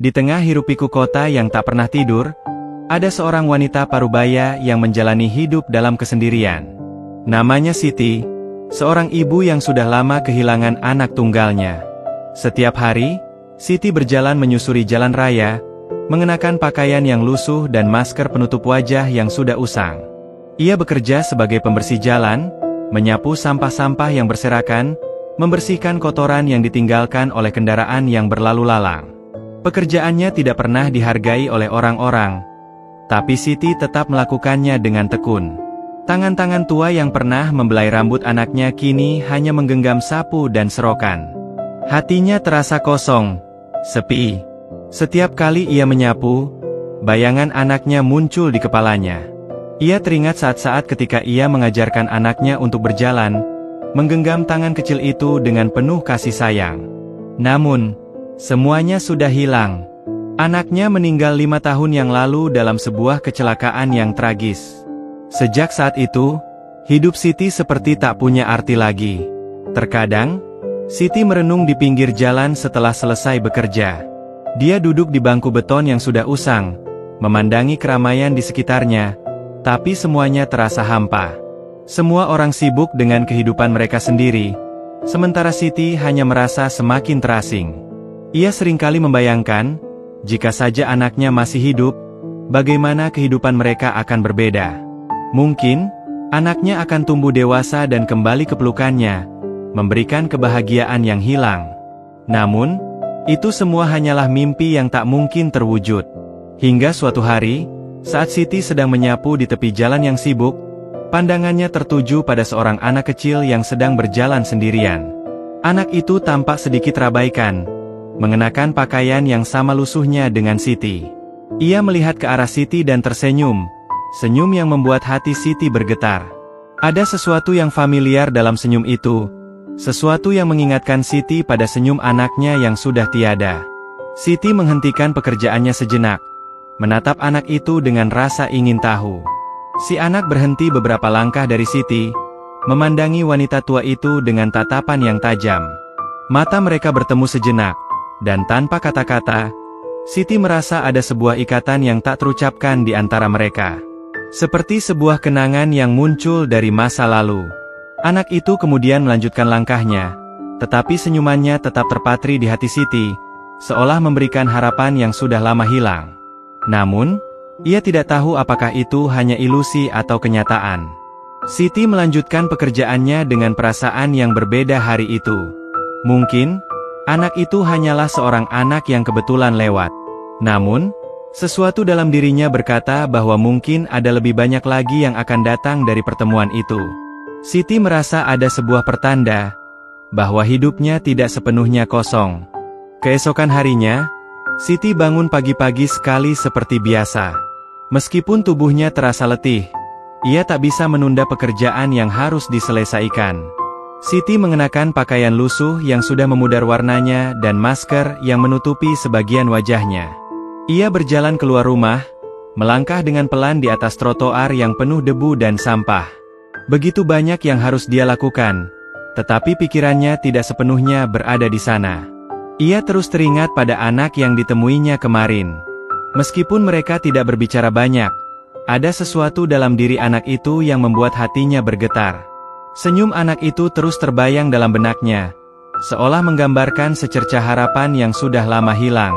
Di tengah hiruk-pikuk kota yang tak pernah tidur, ada seorang wanita parubaya yang menjalani hidup dalam kesendirian. Namanya Siti, seorang ibu yang sudah lama kehilangan anak tunggalnya. Setiap hari, Siti berjalan menyusuri jalan raya, mengenakan pakaian yang lusuh dan masker penutup wajah yang sudah usang. Ia bekerja sebagai pembersih jalan, menyapu sampah-sampah yang berserakan, membersihkan kotoran yang ditinggalkan oleh kendaraan yang berlalu lalang. Pekerjaannya tidak pernah dihargai oleh orang-orang, tapi Siti tetap melakukannya dengan tekun. Tangan-tangan tua yang pernah membelai rambut anaknya kini hanya menggenggam sapu dan serokan. Hatinya terasa kosong, sepi. Setiap kali ia menyapu, bayangan anaknya muncul di kepalanya. Ia teringat saat-saat ketika ia mengajarkan anaknya untuk berjalan, menggenggam tangan kecil itu dengan penuh kasih sayang. Namun, semuanya sudah hilang. Anaknya meninggal 5 tahun yang lalu dalam sebuah kecelakaan yang tragis. Sejak saat itu, hidup Siti seperti tak punya arti lagi. Terkadang, Siti merenung di pinggir jalan setelah selesai bekerja. Dia duduk di bangku beton yang sudah usang, memandangi keramaian di sekitarnya, tapi semuanya terasa hampa. Semua orang sibuk dengan kehidupan mereka sendiri, sementara Siti hanya merasa semakin terasing. Ia seringkali membayangkan, jika saja anaknya masih hidup, bagaimana kehidupan mereka akan berbeda. Mungkin, anaknya akan tumbuh dewasa dan kembali ke pelukannya, memberikan kebahagiaan yang hilang. Namun, itu semua hanyalah mimpi yang tak mungkin terwujud. Hingga suatu hari, saat Siti sedang menyapu di tepi jalan yang sibuk, pandangannya tertuju pada seorang anak kecil yang sedang berjalan sendirian. Anak itu tampak sedikit terabaikan, mengenakan pakaian yang sama lusuhnya dengan Siti. Ia melihat ke arah Siti dan tersenyum, senyum yang membuat hati Siti bergetar. Ada sesuatu yang familiar dalam senyum itu, sesuatu yang mengingatkan Siti pada senyum anaknya yang sudah tiada. Siti menghentikan pekerjaannya sejenak, menatap anak itu dengan rasa ingin tahu. Si anak berhenti beberapa langkah dari Siti, memandangi wanita tua itu dengan tatapan yang tajam. Mata mereka bertemu sejenak, dan tanpa kata-kata, Siti merasa ada sebuah ikatan yang tak terucapkan di antara mereka. Seperti sebuah kenangan yang muncul dari masa lalu. Anak itu kemudian melanjutkan langkahnya, tetapi senyumannya tetap terpatri di hati Siti, seolah memberikan harapan yang sudah lama hilang. Namun, ia tidak tahu apakah itu hanya ilusi atau kenyataan. Siti melanjutkan pekerjaannya dengan perasaan yang berbeda hari itu. Mungkin, anak itu hanyalah seorang anak yang kebetulan lewat. Namun, sesuatu dalam dirinya berkata bahwa mungkin ada lebih banyak lagi yang akan datang dari pertemuan itu. Siti merasa ada sebuah pertanda, bahwa hidupnya tidak sepenuhnya kosong. Keesokan harinya, Siti bangun pagi-pagi sekali seperti biasa. Meskipun tubuhnya terasa letih, ia tak bisa menunda pekerjaan yang harus diselesaikan. Siti mengenakan pakaian lusuh yang sudah memudar warnanya dan masker yang menutupi sebagian wajahnya. Ia berjalan keluar rumah, melangkah dengan pelan di atas trotoar yang penuh debu dan sampah. Begitu banyak yang harus dia lakukan, tetapi pikirannya tidak sepenuhnya berada di sana. Ia terus teringat pada anak yang ditemuinya kemarin. Meskipun mereka tidak berbicara banyak, ada sesuatu dalam diri anak itu yang membuat hatinya bergetar. Senyum anak itu terus terbayang dalam benaknya, seolah menggambarkan secercah harapan yang sudah lama hilang.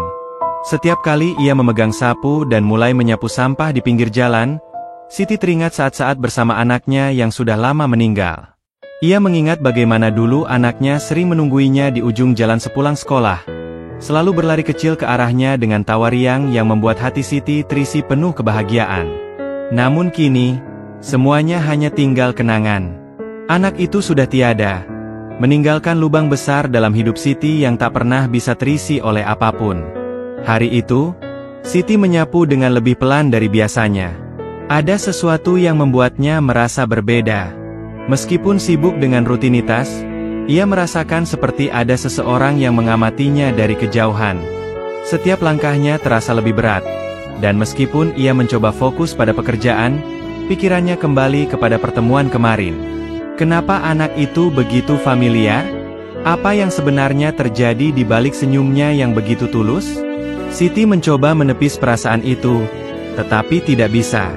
Setiap kali ia memegang sapu dan mulai menyapu sampah di pinggir jalan, Siti teringat saat-saat bersama anaknya yang sudah lama meninggal. Ia mengingat bagaimana dulu anaknya sering menungguinya di ujung jalan sepulang sekolah, selalu berlari kecil ke arahnya dengan tawa riang yang membuat hati Siti terisi penuh kebahagiaan. Namun kini, semuanya hanya tinggal kenangan. Anak itu sudah tiada, meninggalkan lubang besar dalam hidup Siti yang tak pernah bisa terisi oleh apapun. Hari itu, Siti menyapu dengan lebih pelan dari biasanya. Ada sesuatu yang membuatnya merasa berbeda. Meskipun sibuk dengan rutinitas, ia merasakan seperti ada seseorang yang mengamatinya dari kejauhan. Setiap langkahnya terasa lebih berat, dan meskipun ia mencoba fokus pada pekerjaan, pikirannya kembali kepada pertemuan kemarin. Kenapa anak itu begitu familiar? Apa yang sebenarnya terjadi di balik senyumnya yang begitu tulus? Siti mencoba menepis perasaan itu, tetapi tidak bisa.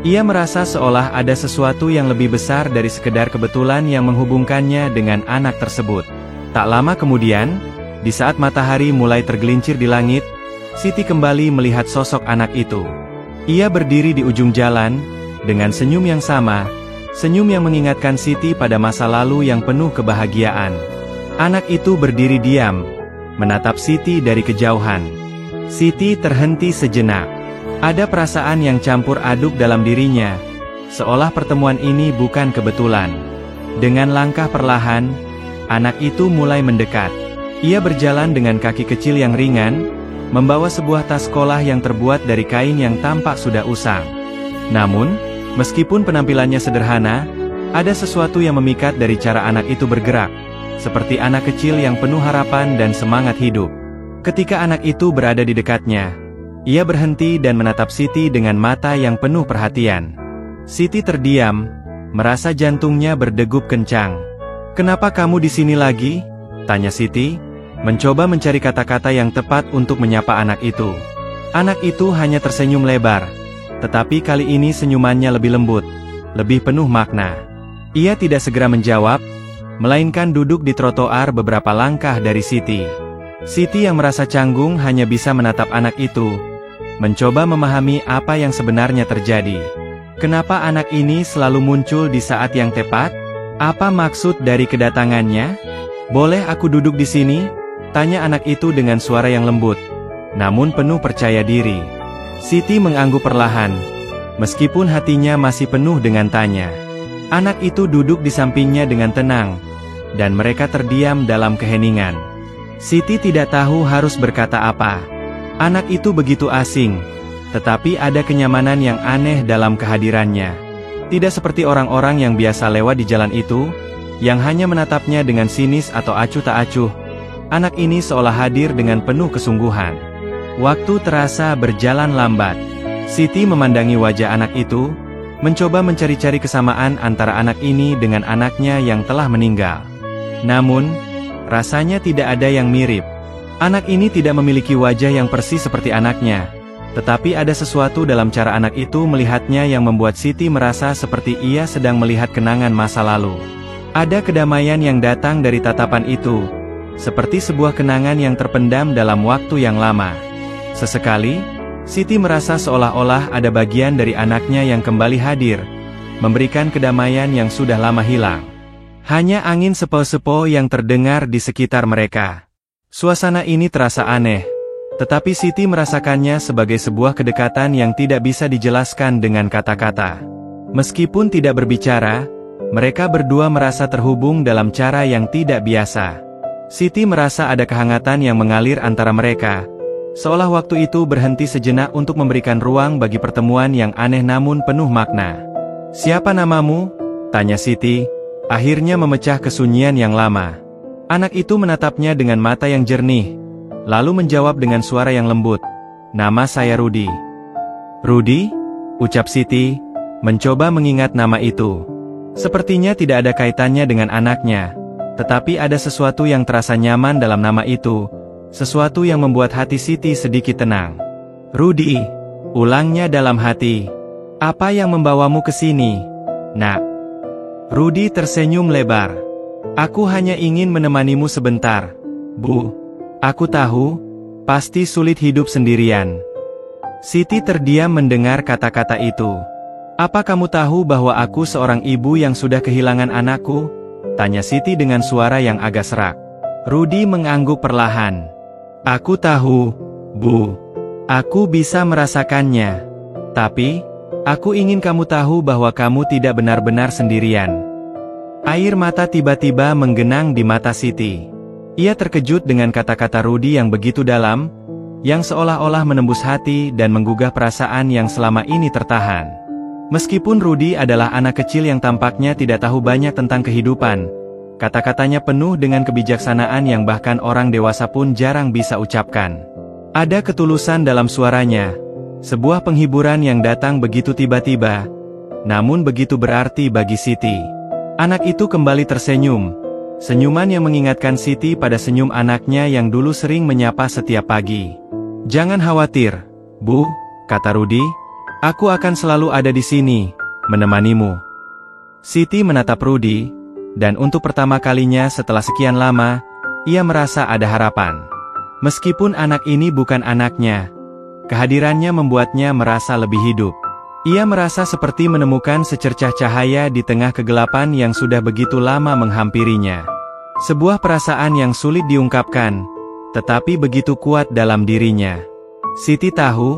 Ia merasa seolah ada sesuatu yang lebih besar dari sekedar kebetulan yang menghubungkannya dengan anak tersebut. Tak lama kemudian, di saat matahari mulai tergelincir di langit, Siti kembali melihat sosok anak itu. Ia berdiri di ujung jalan, dengan senyum yang sama, senyum yang mengingatkan Siti pada masa lalu yang penuh kebahagiaan. Anak itu berdiri diam, menatap Siti dari kejauhan. Siti terhenti sejenak. Ada perasaan yang campur aduk dalam dirinya, seolah pertemuan ini bukan kebetulan. Dengan langkah perlahan, anak itu mulai mendekat. Ia berjalan dengan kaki kecil yang ringan, membawa sebuah tas sekolah yang terbuat dari kain yang tampak sudah usang. Namun, meskipun penampilannya sederhana, ada sesuatu yang memikat dari cara anak itu bergerak, seperti anak kecil yang penuh harapan dan semangat hidup. Ketika anak itu berada di dekatnya, ia berhenti dan menatap Siti dengan mata yang penuh perhatian. Siti terdiam, merasa jantungnya berdegup kencang. "Kenapa kamu di sini lagi?" tanya Siti, mencoba mencari kata-kata yang tepat untuk menyapa anak itu. Anak itu hanya tersenyum lebar, tetapi kali ini senyumannya lebih lembut, lebih penuh makna. Ia tidak segera menjawab, melainkan duduk di trotoar beberapa langkah dari Siti. Siti yang merasa canggung hanya bisa menatap anak itu, mencoba memahami apa yang sebenarnya terjadi. Kenapa anak ini selalu muncul di saat yang tepat? Apa maksud dari kedatangannya? "Boleh aku duduk di sini?" tanya anak itu dengan suara yang lembut, namun penuh percaya diri. Siti mengangguk perlahan, meskipun hatinya masih penuh dengan tanya. Anak itu duduk di sampingnya dengan tenang, dan mereka terdiam dalam keheningan. Siti tidak tahu harus berkata apa. Anak itu begitu asing, tetapi ada kenyamanan yang aneh dalam kehadirannya. Tidak seperti orang-orang yang biasa lewat di jalan itu, yang hanya menatapnya dengan sinis atau acuh tak acuh. Anak ini seolah hadir dengan penuh kesungguhan. Waktu terasa berjalan lambat. Siti memandangi wajah anak itu, mencoba mencari-cari kesamaan antara anak ini dengan anaknya yang telah meninggal. Namun, rasanya tidak ada yang mirip. Anak ini tidak memiliki wajah yang persis seperti anaknya, tetapi ada sesuatu dalam cara anak itu melihatnya yang membuat Siti merasa seperti ia sedang melihat kenangan masa lalu. Ada kedamaian yang datang dari tatapan itu, seperti sebuah kenangan yang terpendam dalam waktu yang lama. Sesekali, Siti merasa seolah-olah ada bagian dari anaknya yang kembali hadir, memberikan kedamaian yang sudah lama hilang. Hanya angin sepoi-sepoi yang terdengar di sekitar mereka. Suasana ini terasa aneh, tetapi Siti merasakannya sebagai sebuah kedekatan yang tidak bisa dijelaskan dengan kata-kata. Meskipun tidak berbicara, mereka berdua merasa terhubung dalam cara yang tidak biasa. Siti merasa ada kehangatan yang mengalir antara mereka, seolah waktu itu berhenti sejenak untuk memberikan ruang bagi pertemuan yang aneh namun penuh makna. "Siapa namamu?" tanya Siti, akhirnya memecah kesunyian yang lama. Anak itu menatapnya dengan mata yang jernih, lalu menjawab dengan suara yang lembut, "Nama saya Rudi." "Rudi?" ucap Siti, mencoba mengingat nama itu. Sepertinya tidak ada kaitannya dengan anaknya, tetapi ada sesuatu yang terasa nyaman dalam nama itu, sesuatu yang membuat hati Siti sedikit tenang. "Rudi," ulangnya dalam hati. "Apa yang membawamu ke sini, Nak?" Rudi tersenyum lebar. "Aku hanya ingin menemanimu sebentar, Bu. Aku tahu, pasti sulit hidup sendirian." Siti terdiam mendengar kata-kata itu. "Apa kamu tahu bahwa aku seorang ibu yang sudah kehilangan anakku?" tanya Siti dengan suara yang agak serak. Rudi mengangguk perlahan. "Aku tahu, Bu. Aku bisa merasakannya. Tapi, aku ingin kamu tahu bahwa kamu tidak benar-benar sendirian." Air mata tiba-tiba menggenang di mata Siti. Ia terkejut dengan kata-kata Rudi yang begitu dalam, yang seolah-olah menembus hati dan menggugah perasaan yang selama ini tertahan. Meskipun Rudi adalah anak kecil yang tampaknya tidak tahu banyak tentang kehidupan, kata-katanya penuh dengan kebijaksanaan yang bahkan orang dewasa pun jarang bisa ucapkan. Ada ketulusan dalam suaranya, sebuah penghiburan yang datang begitu tiba-tiba, namun begitu berarti bagi Siti. Anak itu kembali tersenyum, senyuman yang mengingatkan Siti pada senyum anaknya yang dulu sering menyapa setiap pagi. "Jangan khawatir, Bu," kata Rudy. "Aku akan selalu ada di sini, menemanimu." Siti menatap Rudy, dan untuk pertama kalinya setelah sekian lama, ia merasa ada harapan. Meskipun anak ini bukan anaknya, kehadirannya membuatnya merasa lebih hidup. Ia merasa seperti menemukan secercah cahaya di tengah kegelapan yang sudah begitu lama menghampirinya. Sebuah perasaan yang sulit diungkapkan, tetapi begitu kuat dalam dirinya. Siti tahu,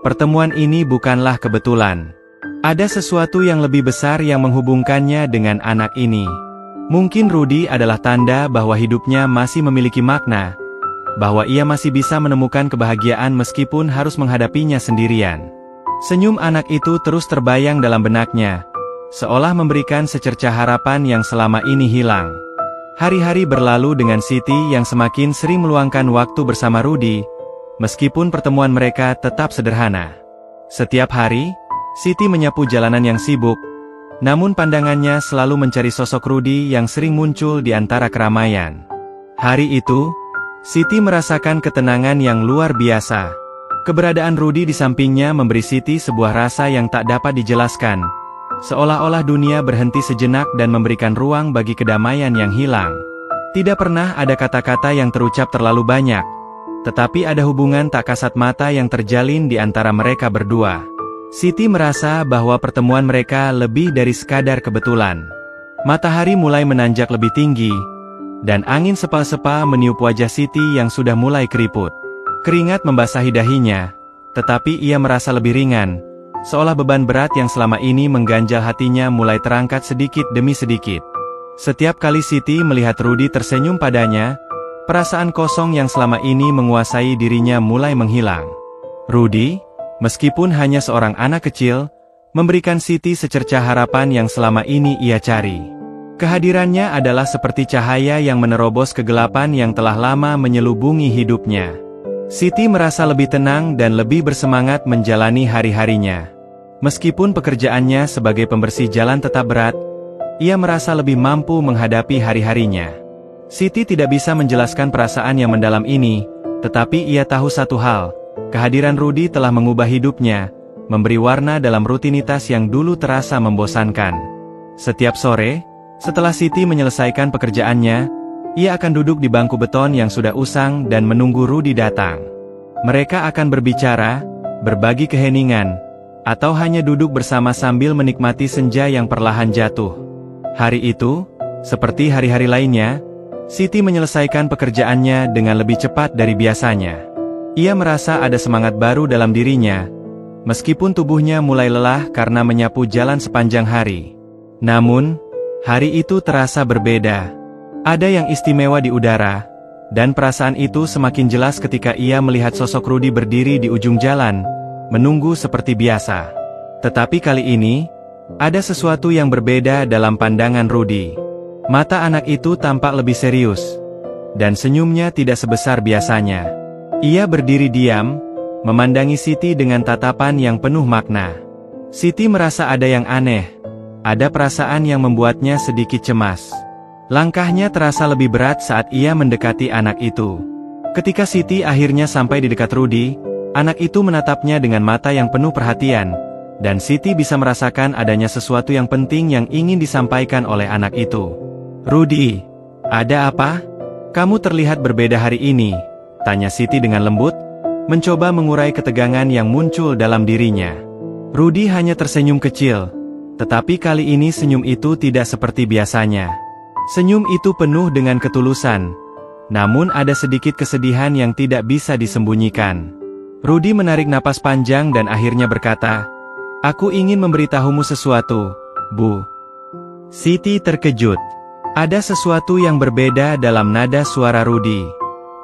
pertemuan ini bukanlah kebetulan. Ada sesuatu yang lebih besar yang menghubungkannya dengan anak ini. Mungkin Rudy adalah tanda bahwa hidupnya masih memiliki makna, bahwa ia masih bisa menemukan kebahagiaan meskipun harus menghadapinya sendirian. Senyum anak itu terus terbayang dalam benaknya, seolah memberikan secercah harapan yang selama ini hilang. Hari-hari berlalu dengan Siti yang semakin sering meluangkan waktu bersama Rudy, meskipun pertemuan mereka tetap sederhana. Setiap hari, Siti menyapu jalanan yang sibuk, namun pandangannya selalu mencari sosok Rudy yang sering muncul di antara keramaian. Hari itu, Siti merasakan ketenangan yang luar biasa. Keberadaan Rudy di sampingnya memberi Siti sebuah rasa yang tak dapat dijelaskan, seolah-olah dunia berhenti sejenak dan memberikan ruang bagi kedamaian yang hilang. Tidak pernah ada kata-kata yang terucap terlalu banyak, tetapi ada hubungan tak kasat mata yang terjalin di antara mereka berdua. Siti merasa bahwa pertemuan mereka lebih dari sekadar kebetulan. Matahari mulai menanjak lebih tinggi, dan angin sepa-sepa meniup wajah Siti yang sudah mulai keriput. Keringat membasahi dahinya, tetapi ia merasa lebih ringan, seolah beban berat yang selama ini mengganjal hatinya mulai terangkat sedikit demi sedikit. Setiap kali Siti melihat Rudy tersenyum padanya, perasaan kosong yang selama ini menguasai dirinya mulai menghilang. Rudy, meskipun hanya seorang anak kecil, memberikan Siti secercah harapan yang selama ini ia cari. Kehadirannya adalah seperti cahaya yang menerobos kegelapan yang telah lama menyelubungi hidupnya. Siti merasa lebih tenang dan lebih bersemangat menjalani hari-harinya. Meskipun pekerjaannya sebagai pembersih jalan tetap berat, ia merasa lebih mampu menghadapi hari-harinya. Siti tidak bisa menjelaskan perasaan yang mendalam ini, tetapi ia tahu satu hal, kehadiran Rudy telah mengubah hidupnya, memberi warna dalam rutinitas yang dulu terasa membosankan. Setiap sore, setelah Siti menyelesaikan pekerjaannya, ia akan duduk di bangku beton yang sudah usang dan menunggu Rudy datang. Mereka akan berbicara, berbagi keheningan, atau hanya duduk bersama sambil menikmati senja yang perlahan jatuh. Hari itu, seperti hari-hari lainnya, Siti menyelesaikan pekerjaannya dengan lebih cepat dari biasanya. Ia merasa ada semangat baru dalam dirinya, meskipun tubuhnya mulai lelah karena menyapu jalan sepanjang hari. Namun, hari itu terasa berbeda. Ada yang istimewa di udara, dan perasaan itu semakin jelas ketika ia melihat sosok Rudy berdiri di ujung jalan, menunggu seperti biasa. Tetapi kali ini, ada sesuatu yang berbeda dalam pandangan Rudy. Mata anak itu tampak lebih serius, dan senyumnya tidak sebesar biasanya. Ia berdiri diam, memandangi Siti dengan tatapan yang penuh makna. Siti merasa ada yang aneh, ada perasaan yang membuatnya sedikit cemas. Langkahnya terasa lebih berat saat ia mendekati anak itu. Ketika Siti akhirnya sampai di dekat Rudy, anak itu menatapnya dengan mata yang penuh perhatian, dan Siti bisa merasakan adanya sesuatu yang penting yang ingin disampaikan oleh anak itu. "Rudy, ada apa? Kamu terlihat berbeda hari ini," tanya Siti dengan lembut, mencoba mengurai ketegangan yang muncul dalam dirinya. Rudy hanya tersenyum kecil, tetapi kali ini senyum itu tidak seperti biasanya. Senyum itu penuh dengan ketulusan, namun ada sedikit kesedihan yang tidak bisa disembunyikan. Rudy menarik napas panjang dan akhirnya berkata, "Aku ingin memberitahumu sesuatu, Bu." Siti terkejut. Ada sesuatu yang berbeda dalam nada suara Rudy.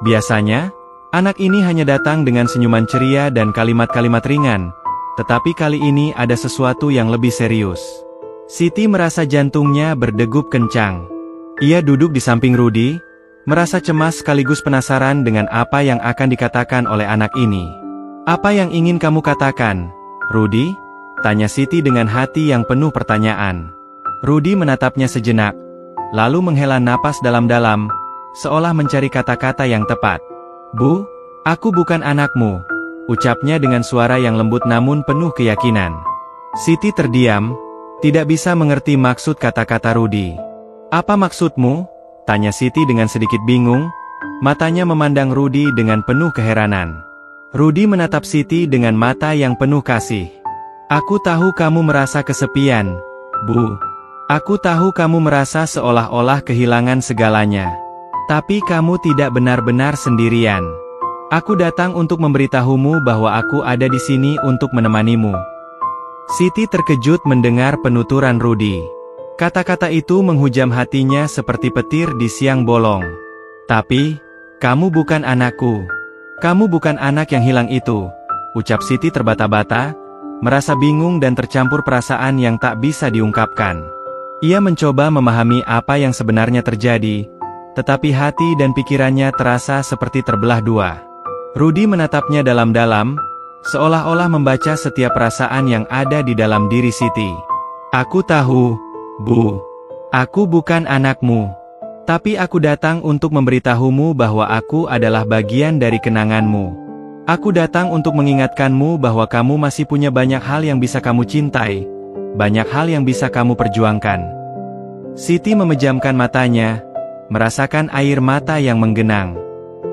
Biasanya, anak ini hanya datang dengan senyuman ceria dan kalimat-kalimat ringan, tetapi kali ini ada sesuatu yang lebih serius. Siti merasa jantungnya berdegup kencang. Ia duduk di samping Rudy, merasa cemas sekaligus penasaran dengan apa yang akan dikatakan oleh anak ini. "Apa yang ingin kamu katakan, Rudy?" tanya Siti dengan hati yang penuh pertanyaan. Rudy menatapnya sejenak, lalu menghela napas dalam-dalam, seolah mencari kata-kata yang tepat. "Bu, Aku bukan anakmu, ucapnya dengan suara yang lembut namun penuh keyakinan. Siti terdiam, tidak bisa mengerti maksud kata-kata Rudy. Apa maksudmu? Tanya Siti dengan sedikit bingung, matanya memandang Rudy dengan penuh keheranan. Rudy menatap Siti dengan mata yang penuh kasih. Aku tahu kamu merasa kesepian, Bu. Aku tahu kamu merasa seolah-olah kehilangan segalanya. Tapi kamu tidak benar-benar sendirian. Aku datang untuk memberitahumu bahwa aku ada di sini untuk menemanimu. Siti terkejut mendengar penuturan Rudy. Kata-kata itu menghujam hatinya seperti petir di siang bolong. Tapi, kamu bukan anakku. Kamu bukan anak yang hilang itu, ucap Siti terbata-bata, merasa bingung dan tercampur perasaan yang tak bisa diungkapkan. Ia mencoba memahami apa yang sebenarnya terjadi, tetapi hati dan pikirannya terasa seperti terbelah dua. Rudy menatapnya dalam-dalam, seolah-olah membaca setiap perasaan yang ada di dalam diri Siti. Aku tahu, Bu. Aku bukan anakmu. Tapi aku datang untuk memberitahumu bahwa aku adalah bagian dari kenanganmu. Aku datang untuk mengingatkanmu bahwa kamu masih punya banyak hal yang bisa kamu cintai, banyak hal yang bisa kamu perjuangkan. Siti memejamkan matanya, merasakan air mata yang menggenang.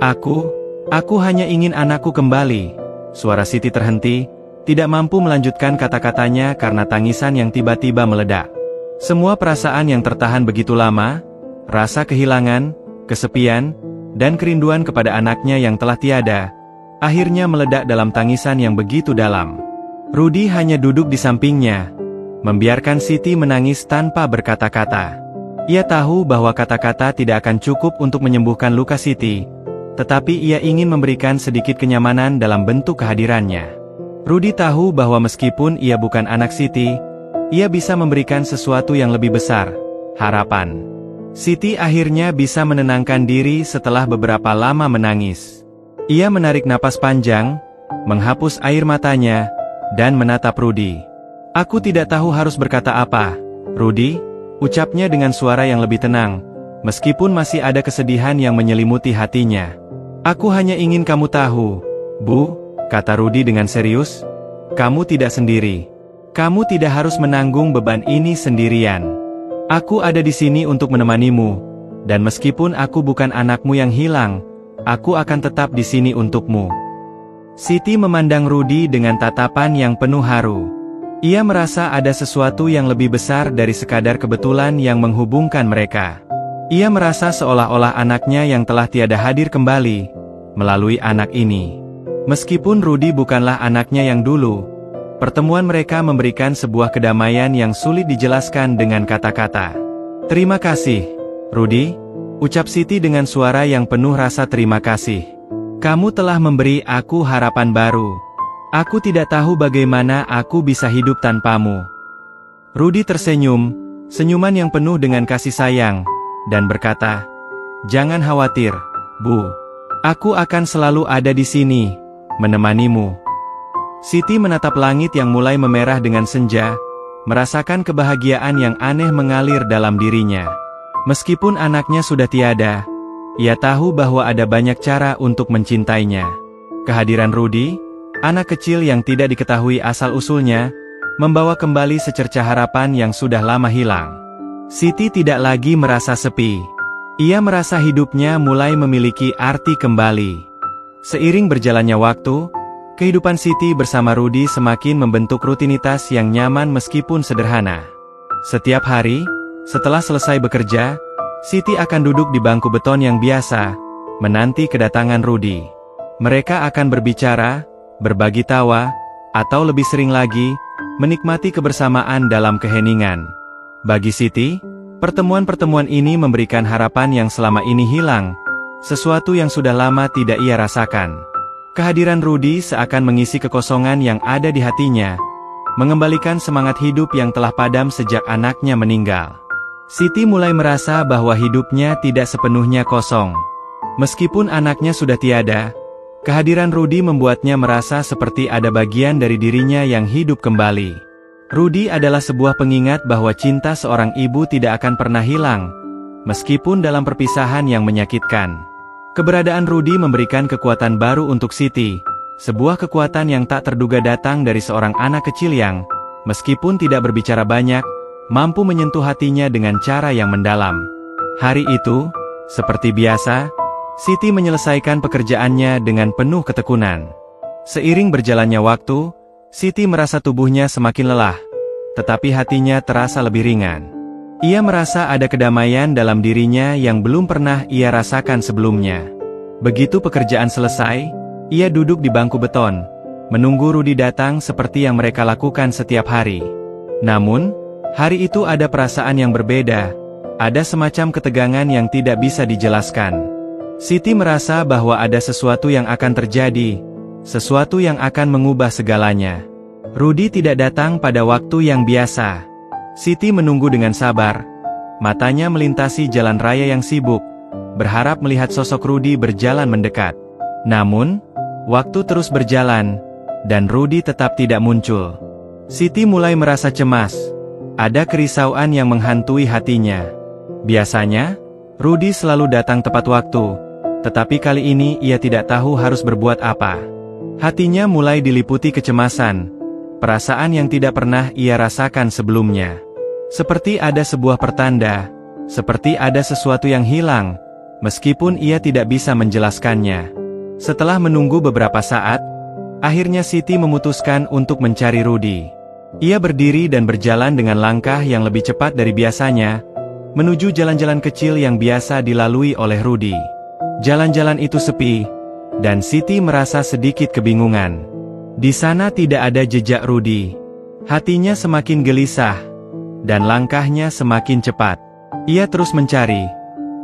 Aku hanya ingin anakku kembali. Suara Siti terhenti, tidak mampu melanjutkan kata-katanya karena tangisan yang tiba-tiba meledak. Semua perasaan yang tertahan begitu lama, rasa kehilangan, kesepian, dan kerinduan kepada anaknya yang telah tiada, akhirnya meledak dalam tangisan yang begitu dalam. Rudy hanya duduk di sampingnya, membiarkan Siti menangis tanpa berkata-kata. Ia tahu bahwa kata-kata tidak akan cukup untuk menyembuhkan luka Siti, tetapi ia ingin memberikan sedikit kenyamanan dalam bentuk kehadirannya. Rudy tahu bahwa meskipun ia bukan anak Siti, ia bisa memberikan sesuatu yang lebih besar, harapan. Siti akhirnya bisa menenangkan diri setelah beberapa lama menangis. Ia menarik napas panjang, menghapus air matanya, dan menatap Rudy. Aku tidak tahu harus berkata apa, Rudy, ucapnya dengan suara yang lebih tenang, meskipun masih ada kesedihan yang menyelimuti hatinya. Aku hanya ingin kamu tahu, Bu, kata Rudy dengan serius, kamu tidak sendiri. Kamu tidak harus menanggung beban ini sendirian. Aku ada di sini untuk menemanimu, dan meskipun aku bukan anakmu yang hilang, aku akan tetap di sini untukmu. Siti memandang Rudy dengan tatapan yang penuh haru. Ia merasa ada sesuatu yang lebih besar dari sekadar kebetulan yang menghubungkan mereka. Ia merasa seolah-olah anaknya yang telah tiada hadir kembali, melalui anak ini. Meskipun Rudy bukanlah anaknya yang dulu, pertemuan mereka memberikan sebuah kedamaian yang sulit dijelaskan dengan kata-kata. Terima kasih, Rudy, ucap Siti dengan suara yang penuh rasa terima kasih. Kamu telah memberi aku harapan baru. Aku tidak tahu bagaimana aku bisa hidup tanpamu. Rudy tersenyum, senyuman yang penuh dengan kasih sayang, dan berkata, jangan khawatir, Bu. Aku akan selalu ada di sini, menemanimu. Siti menatap langit yang mulai memerah dengan senja, merasakan kebahagiaan yang aneh mengalir dalam dirinya. Meskipun anaknya sudah tiada, ia tahu bahwa ada banyak cara untuk mencintainya. Kehadiran Rudy, anak kecil yang tidak diketahui asal-usulnya, membawa kembali secercah harapan yang sudah lama hilang. Siti tidak lagi merasa sepi. Ia merasa hidupnya mulai memiliki arti kembali. Seiring berjalannya waktu, kehidupan Siti bersama Rudy semakin membentuk rutinitas yang nyaman meskipun sederhana. Setiap hari, setelah selesai bekerja, Siti akan duduk di bangku beton yang biasa, menanti kedatangan Rudy. Mereka akan berbicara, berbagi tawa, atau lebih sering lagi, menikmati kebersamaan dalam keheningan. Bagi Siti, pertemuan-pertemuan ini memberikan harapan yang selama ini hilang, sesuatu yang sudah lama tidak ia rasakan. Kehadiran Rudy seakan mengisi kekosongan yang ada di hatinya, mengembalikan semangat hidup yang telah padam sejak anaknya meninggal. Siti mulai merasa bahwa hidupnya tidak sepenuhnya kosong. Meskipun anaknya sudah tiada, kehadiran Rudy membuatnya merasa seperti ada bagian dari dirinya yang hidup kembali. Rudy adalah sebuah pengingat bahwa cinta seorang ibu tidak akan pernah hilang, meskipun dalam perpisahan yang menyakitkan. Keberadaan Rudy memberikan kekuatan baru untuk Siti, sebuah kekuatan yang tak terduga datang dari seorang anak kecil yang, meskipun tidak berbicara banyak, mampu menyentuh hatinya dengan cara yang mendalam. Hari itu, seperti biasa, Siti menyelesaikan pekerjaannya dengan penuh ketekunan. Seiring berjalannya waktu, Siti merasa tubuhnya semakin lelah, tetapi hatinya terasa lebih ringan. Ia merasa ada kedamaian dalam dirinya yang belum pernah ia rasakan sebelumnya. Begitu pekerjaan selesai, ia duduk di bangku beton, menunggu Rudy datang seperti yang mereka lakukan setiap hari. Namun, hari itu ada perasaan yang berbeda, ada semacam ketegangan yang tidak bisa dijelaskan. Siti merasa bahwa ada sesuatu yang akan terjadi, sesuatu yang akan mengubah segalanya. Rudy tidak datang pada waktu yang biasa. Siti menunggu dengan sabar, matanya melintasi jalan raya yang sibuk, berharap melihat sosok Rudy berjalan mendekat. Namun, waktu terus berjalan, dan Rudy tetap tidak muncul. Siti mulai merasa cemas, ada kerisauan yang menghantui hatinya. Biasanya, Rudy selalu datang tepat waktu, tetapi kali ini ia tidak tahu harus berbuat apa. Hatinya mulai diliputi kecemasan, perasaan yang tidak pernah ia rasakan sebelumnya. Seperti ada sebuah pertanda, seperti ada sesuatu yang hilang, meskipun ia tidak bisa menjelaskannya. Setelah menunggu beberapa saat, akhirnya Siti memutuskan untuk mencari Rudy. Ia berdiri dan berjalan dengan langkah yang lebih cepat dari biasanya, menuju jalan-jalan kecil yang biasa dilalui oleh Rudy. Jalan-jalan itu sepi, dan Siti merasa sedikit kebingungan. Di sana tidak ada jejak Rudy. Hatinya semakin gelisah, dan langkahnya semakin cepat. Ia terus mencari,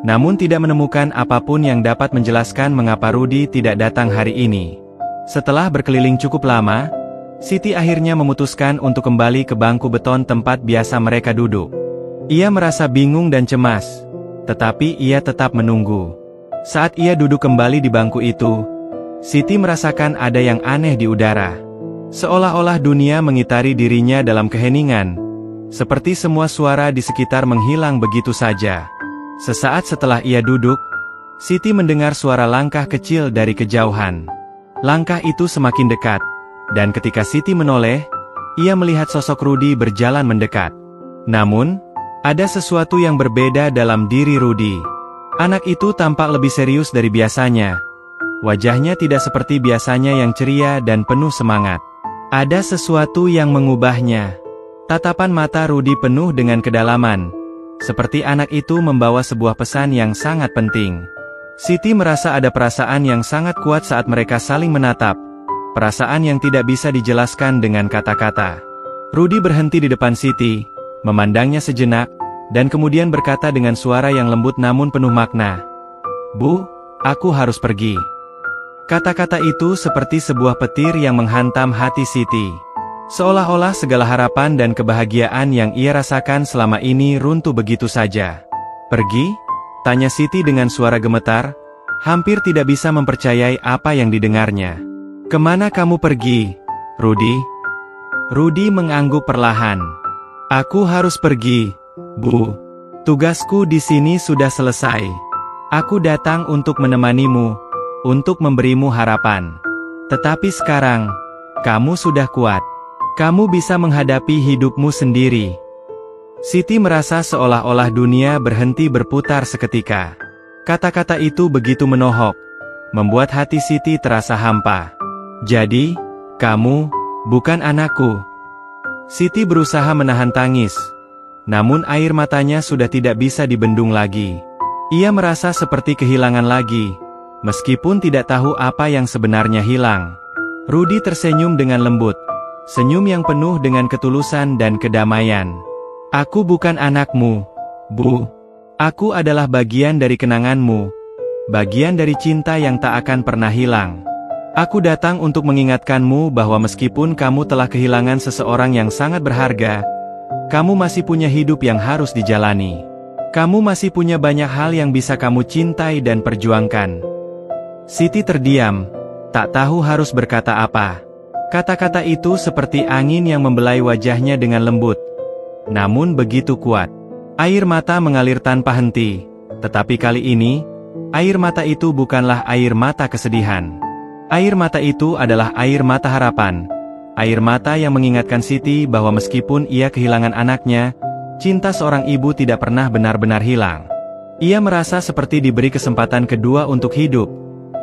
namun tidak menemukan apapun yang dapat menjelaskan mengapa Rudy tidak datang hari ini. Setelah berkeliling cukup lama, Siti akhirnya memutuskan untuk kembali ke bangku beton tempat biasa mereka duduk. Ia merasa bingung dan cemas, tetapi ia tetap menunggu. Saat ia duduk kembali di bangku itu, Siti merasakan ada yang aneh di udara. Seolah-olah dunia mengitari dirinya dalam keheningan, seperti semua suara di sekitar menghilang begitu saja. Sesaat setelah ia duduk, Siti mendengar suara langkah kecil dari kejauhan. Langkah itu semakin dekat, dan ketika Siti menoleh, ia melihat sosok Rudy berjalan mendekat. Namun, ada sesuatu yang berbeda dalam diri Rudy. Anak itu tampak lebih serius dari biasanya. Wajahnya tidak seperti biasanya yang ceria dan penuh semangat. Ada sesuatu yang mengubahnya. Tatapan mata Rudy penuh dengan kedalaman, seperti anak itu membawa sebuah pesan yang sangat penting. Siti merasa ada perasaan yang sangat kuat saat mereka saling menatap, perasaan yang tidak bisa dijelaskan dengan kata-kata. Rudy berhenti di depan Siti, memandangnya sejenak, dan kemudian berkata dengan suara yang lembut namun penuh makna, "Bu, aku harus pergi." Kata-kata itu seperti sebuah petir yang menghantam hati Siti. Seolah-olah segala harapan dan kebahagiaan yang ia rasakan selama ini runtuh begitu saja. "Pergi?" tanya Siti dengan suara gemetar, hampir tidak bisa mempercayai apa yang didengarnya. "Kemana kamu pergi, Rudy?" Rudy mengangguk perlahan. "Aku harus pergi, Bu. Tugasku di sini sudah selesai. Aku datang untuk menemanimu, untuk memberimu harapan. Tetapi sekarang, kamu sudah kuat. Kamu bisa menghadapi hidupmu sendiri." Siti merasa seolah-olah dunia berhenti berputar seketika. Kata-kata itu begitu menohok, membuat hati Siti terasa hampa. "Jadi, kamu bukan anakku." Siti berusaha menahan tangis, namun air matanya sudah tidak bisa dibendung lagi. Ia merasa seperti kehilangan lagi, meskipun tidak tahu apa yang sebenarnya hilang. Rudy tersenyum dengan lembut. Senyum yang penuh dengan ketulusan dan kedamaian. "Aku bukan anakmu, Bu. Aku adalah bagian dari kenanganmu, bagian dari cinta yang tak akan pernah hilang. Aku datang untuk mengingatkanmu bahwa meskipun kamu telah kehilangan seseorang yang sangat berharga, kamu masih punya hidup yang harus dijalani. Kamu masih punya banyak hal yang bisa kamu cintai dan perjuangkan." Siti terdiam, tak tahu harus berkata apa. Kata-kata itu seperti angin yang membelai wajahnya dengan lembut, namun begitu kuat. Air mata mengalir tanpa henti, tetapi kali ini, Air mata itu bukanlah air mata kesedihan. Air mata itu adalah air mata harapan. Air mata yang mengingatkan Siti bahwa meskipun ia kehilangan anaknya, cinta seorang ibu tidak pernah benar-benar hilang. Ia merasa seperti diberi kesempatan kedua untuk hidup,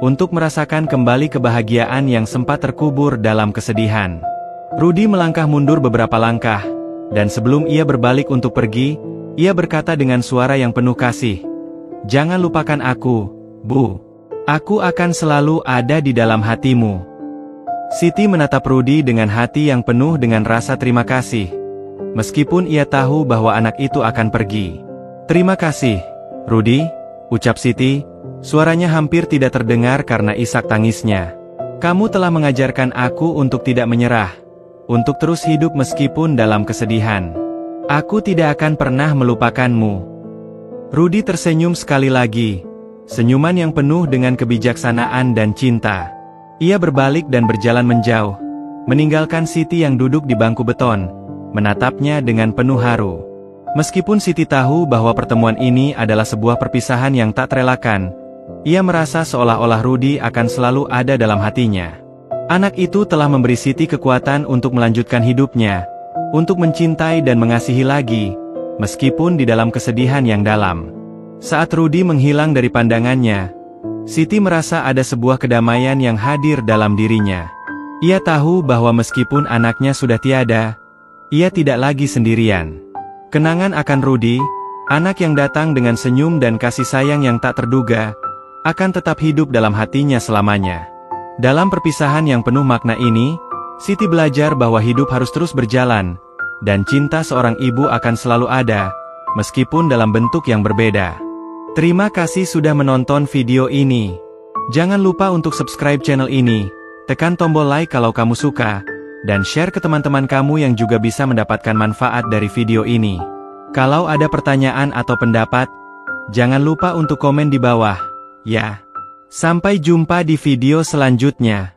untuk merasakan kembali kebahagiaan yang sempat terkubur dalam kesedihan. Rudy melangkah mundur beberapa langkah, dan sebelum ia berbalik untuk pergi, ia berkata dengan suara yang penuh kasih, "Jangan lupakan aku, Bu. Aku akan selalu ada di dalam hatimu." Siti menatap Rudy dengan hati yang penuh dengan rasa terima kasih. Meskipun ia tahu bahwa anak itu akan pergi. "Terima kasih, Rudy," ucap Siti, suaranya hampir tidak terdengar karena isak tangisnya. "Kamu telah mengajarkan aku untuk tidak menyerah, untuk terus hidup meskipun dalam kesedihan. Aku tidak akan pernah melupakanmu." Rudy tersenyum sekali lagi. Senyuman yang penuh dengan kebijaksanaan dan cinta. Ia berbalik dan berjalan menjauh, meninggalkan Siti yang duduk di bangku beton, menatapnya dengan penuh haru. Meskipun Siti tahu bahwa pertemuan ini adalah sebuah perpisahan yang tak terelakkan, ia merasa seolah-olah Rudy akan selalu ada dalam hatinya. Anak itu telah memberi Siti kekuatan untuk melanjutkan hidupnya, untuk mencintai dan mengasihi lagi, meskipun di dalam kesedihan yang dalam. Saat Rudy menghilang dari pandangannya, Siti merasa ada sebuah kedamaian yang hadir dalam dirinya. Ia tahu bahwa meskipun anaknya sudah tiada, ia tidak lagi sendirian. Kenangan akan Rudy, anak yang datang dengan senyum dan kasih sayang yang tak terduga, akan tetap hidup dalam hatinya selamanya. Dalam perpisahan yang penuh makna ini, Siti belajar bahwa hidup harus terus berjalan, dan cinta seorang ibu akan selalu ada, meskipun dalam bentuk yang berbeda. Terima kasih sudah menonton video ini. Jangan lupa untuk subscribe channel ini, tekan tombol like kalau kamu suka, dan share ke teman-teman kamu yang juga bisa mendapatkan manfaat dari video ini. Kalau ada pertanyaan atau pendapat, jangan lupa untuk komen di bawah, ya. Sampai jumpa di video selanjutnya.